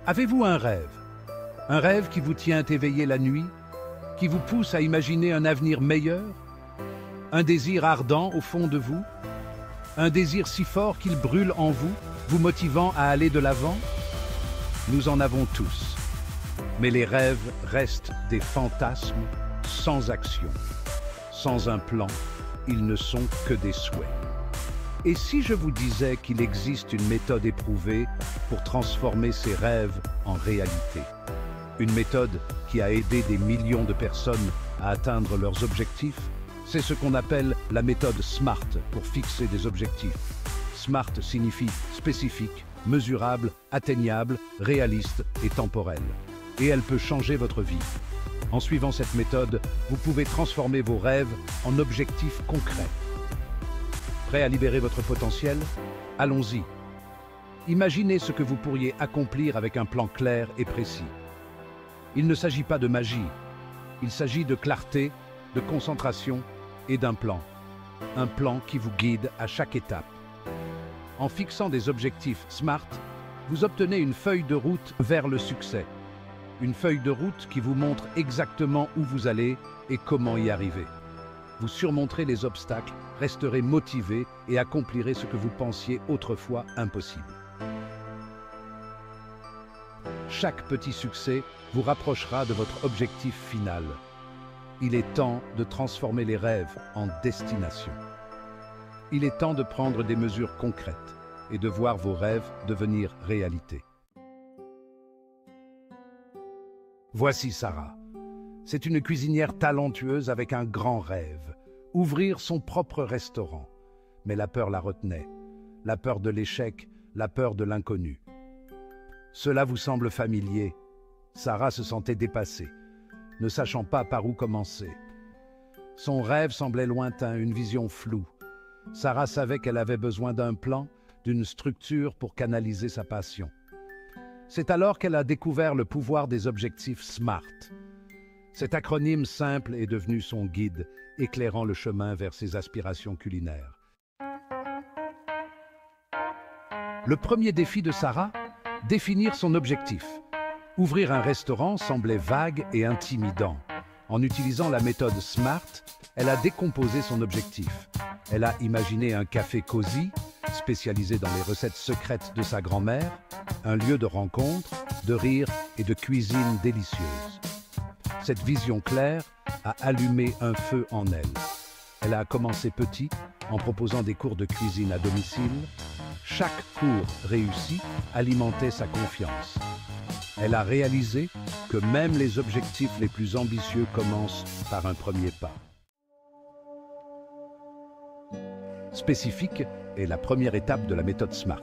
Avez-vous un rêve? Un rêve qui vous tient éveillé la nuit, qui vous pousse à imaginer un avenir meilleur? Un désir ardent au fond de vous? Un désir si fort qu'il brûle en vous, vous motivant à aller de l'avant? Nous en avons tous. Mais les rêves restent des fantasmes sans action. Sans un plan, ils ne sont que des souhaits. Et si je vous disais qu'il existe une méthode éprouvée pour transformer ces rêves en réalité? Une méthode qui a aidé des millions de personnes à atteindre leurs objectifs? C'est ce qu'on appelle la méthode SMART pour fixer des objectifs. SMART signifie spécifique, mesurable, atteignable, réaliste et temporel. Et elle peut changer votre vie. En suivant cette méthode, vous pouvez transformer vos rêves en objectifs concrets. Prêt à libérer votre potentiel? Allons-y. Imaginez ce que vous pourriez accomplir avec un plan clair et précis. Il ne s'agit pas de magie. Il s'agit de clarté, de concentration et d'un plan. Un plan qui vous guide à chaque étape. En fixant des objectifs SMART, vous obtenez une feuille de route vers le succès. Une feuille de route qui vous montre exactement où vous allez et comment y arriver. Vous surmonterez les obstacles, resterez motivé et accomplirez ce que vous pensiez autrefois impossible. Chaque petit succès vous rapprochera de votre objectif final. Il est temps de transformer les rêves en destination. Il est temps de prendre des mesures concrètes et de voir vos rêves devenir réalité. Voici Sarah. C'est une cuisinière talentueuse avec un grand rêve, ouvrir son propre restaurant. Mais la peur la retenait, la peur de l'échec, la peur de l'inconnu. Cela vous semble familier. Sarah se sentait dépassée, ne sachant pas par où commencer. Son rêve semblait lointain, une vision floue. Sarah savait qu'elle avait besoin d'un plan, d'une structure pour canaliser sa passion. C'est alors qu'elle a découvert le pouvoir des objectifs SMART. Cet acronyme simple est devenu son guide, éclairant le chemin vers ses aspirations culinaires. Le premier défi de Sarah, définir son objectif. Ouvrir un restaurant semblait vague et intimidant. En utilisant la méthode SMART, elle a décomposé son objectif. Elle a imaginé un café cosy, spécialisé dans les recettes secrètes de sa grand-mère, un lieu de rencontre, de rire et de cuisine délicieuse. Cette vision claire a allumé un feu en elle. Elle a commencé petit, en proposant des cours de cuisine à domicile. Chaque cours réussi alimentait sa confiance. Elle a réalisé que même les objectifs les plus ambitieux commencent par un premier pas. Spécifique est la première étape de la méthode SMART.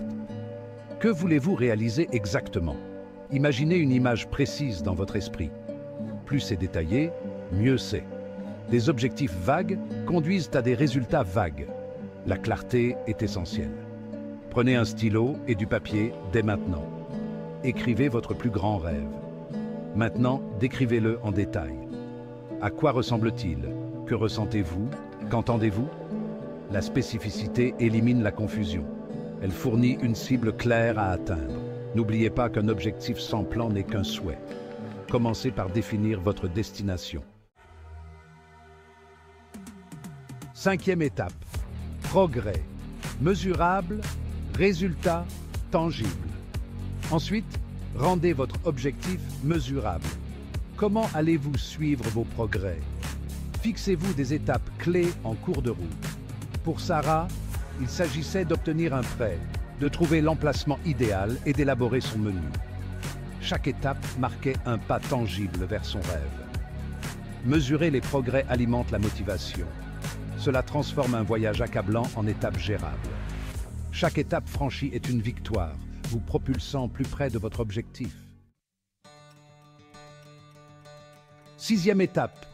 Que voulez-vous réaliser exactement? Imaginez une image précise dans votre esprit. Plus c'est détaillé, mieux c'est. Des objectifs vagues conduisent à des résultats vagues. La clarté est essentielle. Prenez un stylo et du papier dès maintenant. Écrivez votre plus grand rêve. Maintenant, décrivez-le en détail. À quoi ressemble-t-il? Que ressentez-vous? Qu'entendez-vous? La spécificité élimine la confusion. Elle fournit une cible claire à atteindre. N'oubliez pas qu'un objectif sans plan n'est qu'un souhait. Commencez par définir votre destination. Cinquième étape. Progrès. Mesurable, résultat tangible. Ensuite, rendez votre objectif mesurable. Comment allez-vous suivre vos progrès? Fixez-vous des étapes clés en cours de route. Pour Sarah, il s'agissait d'obtenir un prêt, de trouver l'emplacement idéal et d'élaborer son menu. Chaque étape marquait un pas tangible vers son rêve. Mesurer les progrès alimente la motivation. Cela transforme un voyage accablant en étape gérable. Chaque étape franchie est une victoire, vous propulsant plus près de votre objectif. Sixième étape,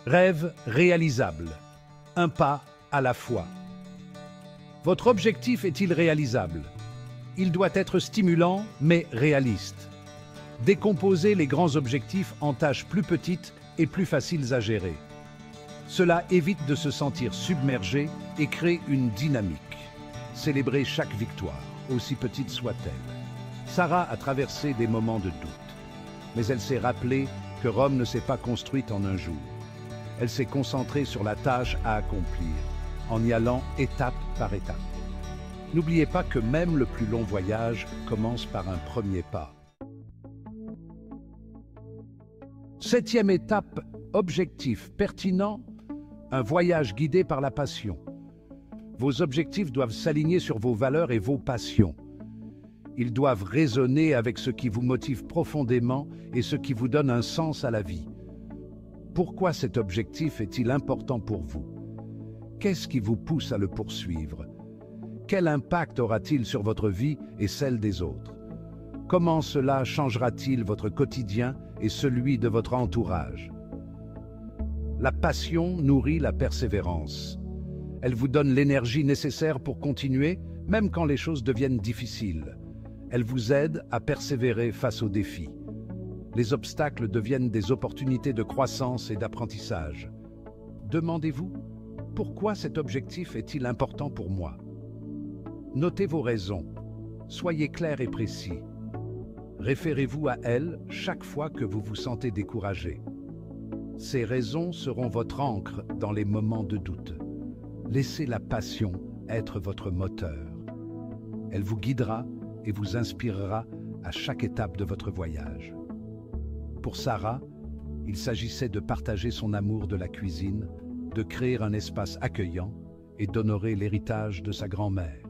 rêve réalisable. Un pas à la fois. Votre objectif est-il réalisable? Il doit être stimulant, mais réaliste. Décomposez les grands objectifs en tâches plus petites et plus faciles à gérer. Cela évite de se sentir submergé et crée une dynamique. Célébrez chaque victoire, aussi petite soit-elle. Sarah a traversé des moments de doute, mais elle s'est rappelée que Rome ne s'est pas construite en un jour. Elle s'est concentrée sur la tâche à accomplir, en y allant étape par étape. N'oubliez pas que même le plus long voyage commence par un premier pas. 7e étape, objectif pertinent, un voyage guidé par la passion. Vos objectifs doivent s'aligner sur vos valeurs et vos passions. Ils doivent résonner avec ce qui vous motive profondément et ce qui vous donne un sens à la vie. Pourquoi cet objectif est-il important pour vous? Qu'est-ce qui vous pousse à le poursuivre? Quel impact aura-t-il sur votre vie et celle des autres? Comment cela changera-t-il votre quotidien et celui de votre entourage? La passion nourrit la persévérance. Elle vous donne l'énergie nécessaire pour continuer, même quand les choses deviennent difficiles. Elle vous aide à persévérer face aux défis. Les obstacles deviennent des opportunités de croissance et d'apprentissage. Demandez-vous, pourquoi cet objectif est-il important pour moi? Notez vos raisons. Soyez clair et précis. Référez-vous à elles chaque fois que vous vous sentez découragé. Ces raisons seront votre ancre dans les moments de doute. Laissez la passion être votre moteur. Elle vous guidera et vous inspirera à chaque étape de votre voyage. Pour Sarah, il s'agissait de partager son amour de la cuisine, de créer un espace accueillant et d'honorer l'héritage de sa grand-mère.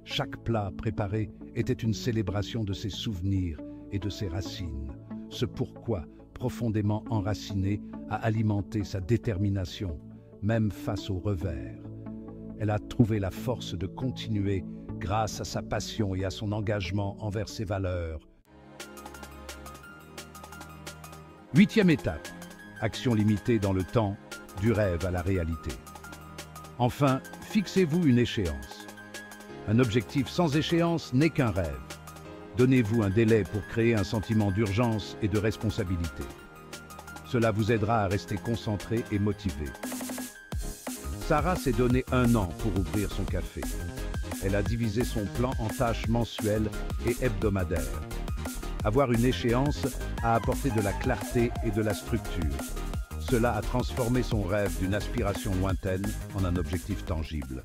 Chaque plat préparé était une célébration de ses souvenirs et de ses racines. Ce pourquoi, profondément enraciné, a alimenté sa détermination, même face aux revers. Elle a trouvé la force de continuer grâce à sa passion et à son engagement envers ses valeurs. 8e étape, action limitée dans le temps, du rêve à la réalité. Enfin, fixez-vous une échéance. Un objectif sans échéance n'est qu'un rêve. Donnez-vous un délai pour créer un sentiment d'urgence et de responsabilité. Cela vous aidera à rester concentré et motivé. Sarah s'est donné 1 an pour ouvrir son café. Elle a divisé son plan en tâches mensuelles et hebdomadaires. Avoir une échéance a apporté de la clarté et de la structure. Cela a transformé son rêve d'une aspiration lointaine en un objectif tangible.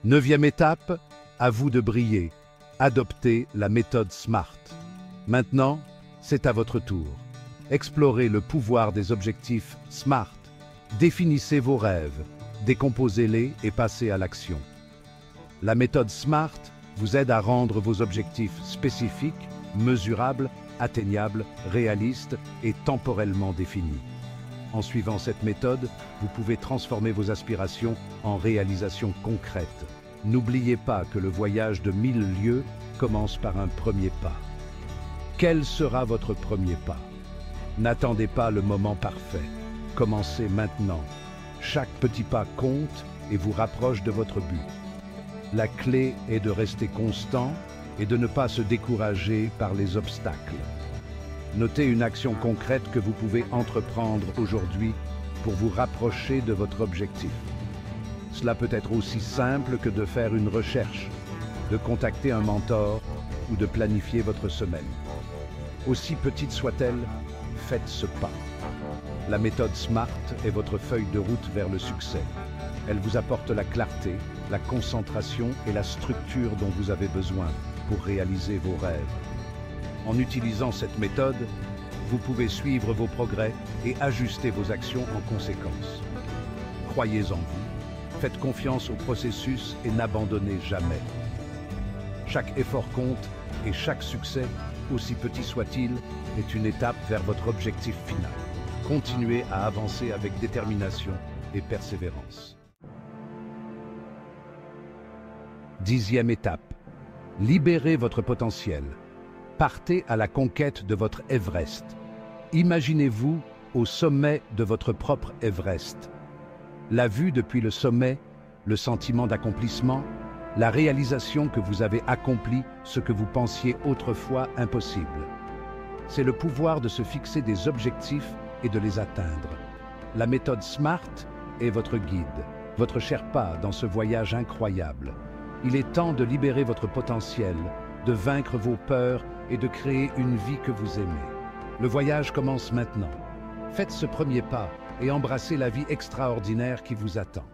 9e étape, à vous de briller. Adoptez la méthode SMART. Maintenant, c'est à votre tour. Explorez le pouvoir des objectifs SMART. Définissez vos rêves, décomposez-les et passez à l'action. La méthode SMART vous aide à rendre vos objectifs spécifiques, mesurables, atteignables, réalistes et temporellement définis. En suivant cette méthode, vous pouvez transformer vos aspirations en réalisations concrètes. N'oubliez pas que le voyage de 1000 lieues commence par un premier pas. Quel sera votre premier pas? N'attendez pas le moment parfait. Commencez maintenant. Chaque petit pas compte et vous rapproche de votre but. La clé est de rester constant et de ne pas se décourager par les obstacles. Notez une action concrète que vous pouvez entreprendre aujourd'hui pour vous rapprocher de votre objectif. Cela peut être aussi simple que de faire une recherche, de contacter un mentor ou de planifier votre semaine. Aussi petite soit-elle, faites ce pas. La méthode SMART est votre feuille de route vers le succès. Elle vous apporte la clarté, la concentration et la structure dont vous avez besoin pour réaliser vos rêves. En utilisant cette méthode, vous pouvez suivre vos progrès et ajuster vos actions en conséquence. Croyez en vous, faites confiance au processus et n'abandonnez jamais. Chaque effort compte et chaque succès, aussi petit soit-il, est une étape vers votre objectif final. Continuez à avancer avec détermination et persévérance. 10e étape. Libérez votre potentiel. Partez à la conquête de votre Everest. Imaginez-vous au sommet de votre propre Everest. La vue depuis le sommet, le sentiment d'accomplissement, la réalisation que vous avez accompli ce que vous pensiez autrefois impossible. C'est le pouvoir de se fixer des objectifs et de les atteindre. La méthode SMART est votre guide, votre Sherpa dans ce voyage incroyable. Il est temps de libérer votre potentiel, de vaincre vos peurs et de créer une vie que vous aimez. Le voyage commence maintenant. Faites ce premier pas et embrassez la vie extraordinaire qui vous attend.